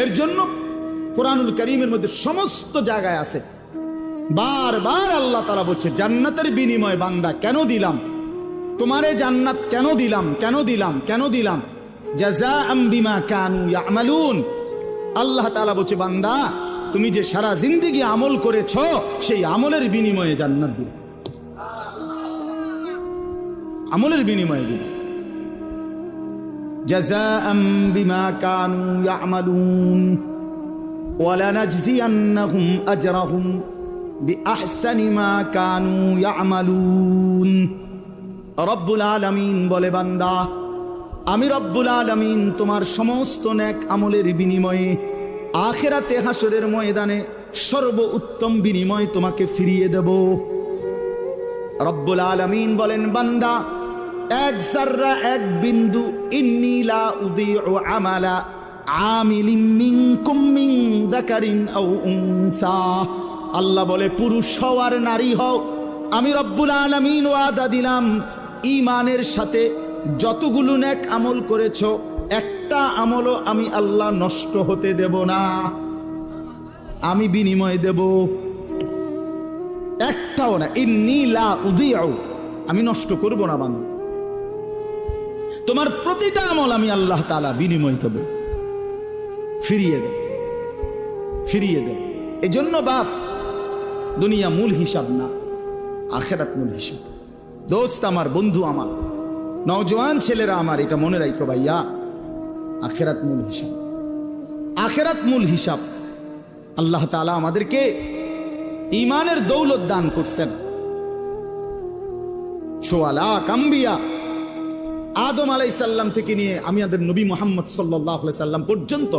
এর জন্য কোরআনুল কারীমের মধ্যে সমস্ত জায়গায় আছে, বারবার আল্লাহ তাআলা বলছে জান্নাতের বিনিময়ে বান্দা কেন দিলাম তোমারে, জান্নাত কেন দিলাম, কেন দিলাম, কেন দিলাম, জাযাআম বিমা কানু ইয়ামালুন। আল্লাহ তাআলা বলছে বান্দা তুমি যে সারা জিন্দেগি আমল করেছো সেই আমলের বিনিময়ে জান্নাত দিল, আমলের বিনিময়ে দিল। জাযাআম বিমা কানু ইয়ামালুন ওয়ালানাজজিয়ান্নাহুম আজরাহুম বিআহসানি মা কানু ইয়ামালুন। রব্বুল আলামিন বলে বান্দা আমি রব্বুল আলামিন তোমার সমস্ত নেক আমলের বিনিময়ে আখিরাতে হাসরের ময়দানে সর্ব উত্তম বিনিময় তোমাকে ফিরিয়ে দেব। রব্বুল আলামিন বলেন বান্দা এক যাররা এক বিন্দু ইন্নী লা উযীউ আমালা আমিলিন মিনকুম মিন যাকারিন আও উনসা। আল্লাহ বলে পুরুষ হও আর নারী হও, আমি রব্বুল আলামিন ওয়াদা দিলাম ঈমানের সাথে যতগুলো নেক আমল করেছো একটা আমলও আমি আল্লাহ নষ্ট হতে দেব না, আমি বিনিময় দেব, একটাও না। ইন্নী লা উযীউ, আমি নষ্ট করব না বান্দা, তোমার প্রতিটা আমল আমি আল্লাহ তাআলা বিনিময় দেব, ফিরিয়ে দেব, ফিরিয়ে দেব। এজন্য বাপ দুনিয়া মূল হিসাব না, আখিরাত মূল হিসাব। দোস্ত আমার, বন্ধু আমার, নওজোয়ান ছেলেরা আমার, এটা মনে রাখো ভাইয়া, আখিরাত মূল হিসাব, আখিরাত মূল হিসাব। আল্লাহ তাআলা আমাদেরকে ঈমানের দৌলত দান করছেন। সোয়ালা কাম্বিয়া আদম আলাইহিস সালাম থেকে নিয়ে আমাদের নবী মুহাম্মদ সাল্লাল্লাহু আলাইহি সাল্লাম পর্যন্ত